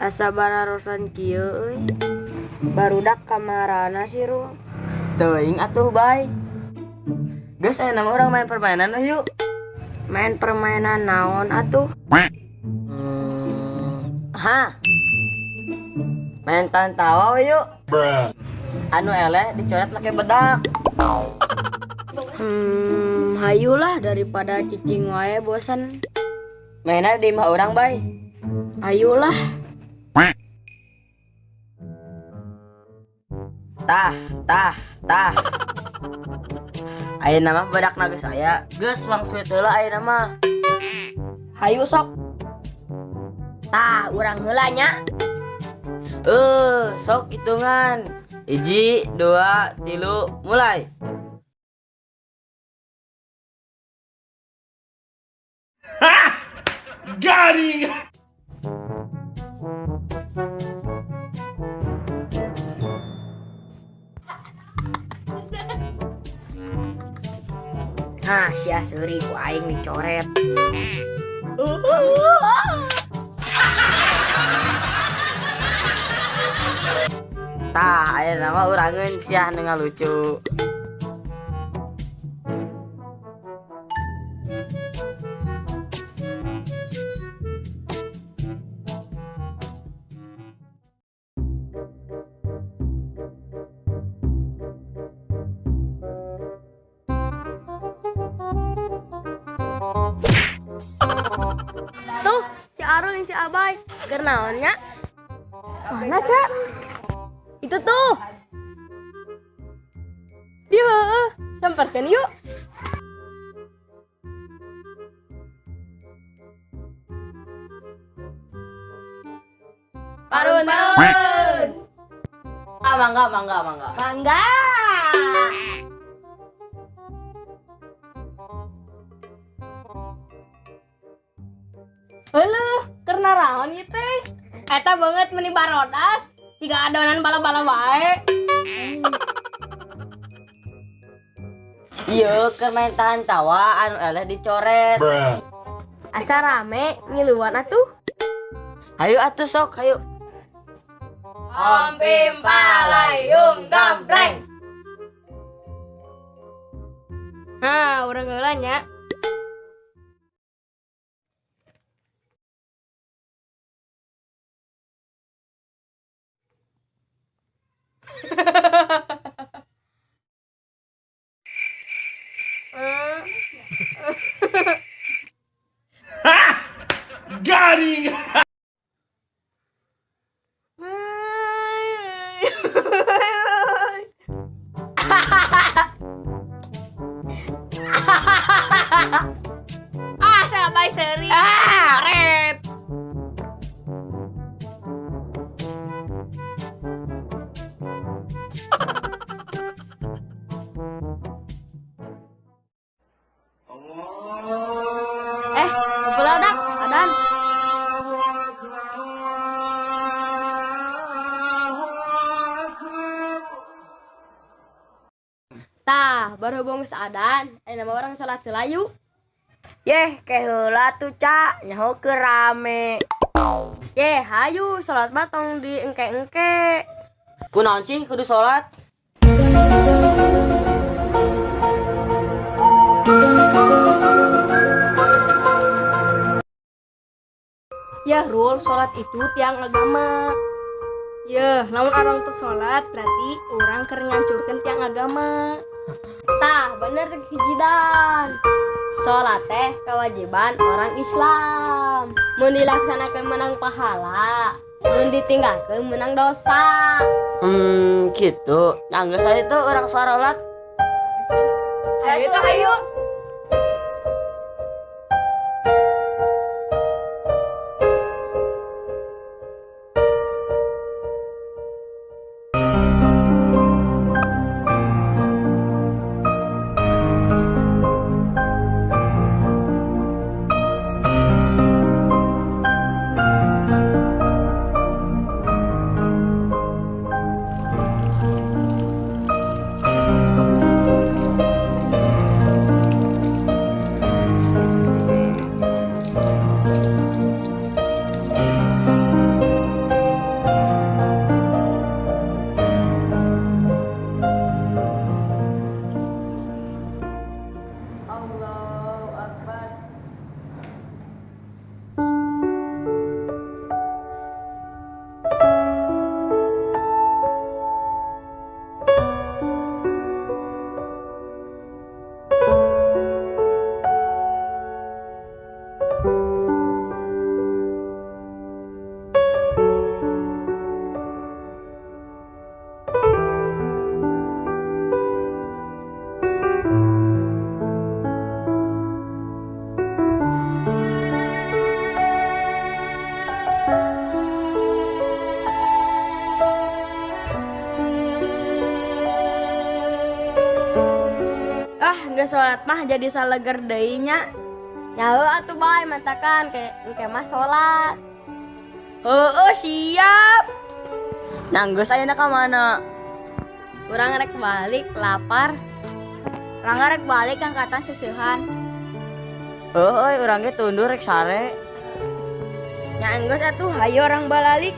Asa bararosan kieu euy. Barudak kamarana sih Ru. Teuing atuh bay. Geus aya nama urang main permainan we yuk. Main permainan naon atuh? Hah. Main tantawa we yuk. Anu eleh dicoret make bedak. Hayulah daripada cicing wae bosan. Mainnya di imah urang bay. Hayulah. Tah. Ayeuna mah bedakna geus aya. Geus wangsuit heula ayeuna mah. Hayu sok. Tah, urang heula nya. Sok hitungan. 1, 2, 3, mulai. Got it! Nah, sia seuri ku aing dicoret. Tah, ayeuna mah urangeun sia nu ngalucu. Tuh, si Arul yang si Abay. Keur naonnya? Mana, Cak? Itu tuh. Dia, semperkeun yuk. Parunteun. Mangga. Mangga. Heuh, keur naraon ieu teh? Eta banget meni barodas, siga adonan bala-bala wae. Ieu keur main tahan tawa anu eleh dicoret. Asa rame ngiluan atuh. Hayu atuh sok, hayu. Ompim palayung gambreng. Nah, urang heula nya. Got it! Sampai seri. Red. Kepala dak, adan. Tah, berhubung seadan, nama orang salat telayu. Yeh, keheula tuh Cak, nyaho ke rame. Yeh, hayu salat mah tong di engke-engke. Kunaon sih kudu salat? Ya, Rul, salat itu tiang agama. Yeh, lamun orang teu salat berarti orang keur ngancurkeun tiang agama. Tah, bener teh hijidan. Salat teh kewajiban orang Islam. Mun dilaksanakeun menang pahala, mun ditinggalkeun menang dosa. Gitu. Anggeus saya itu orang salat. Ayo tuh, ayo. sholat mah jadi saleger deui nya. Nyaho atuh bae mantakan ke mah sholat. Heueuh siap. Nyanggeus ayeuna ka mana? Urang rek balik lapar. Rangga rek balik angkatan seusehan. Euy urang ge tundur rek sare. Nya enggeus atuh hayo orang balalik.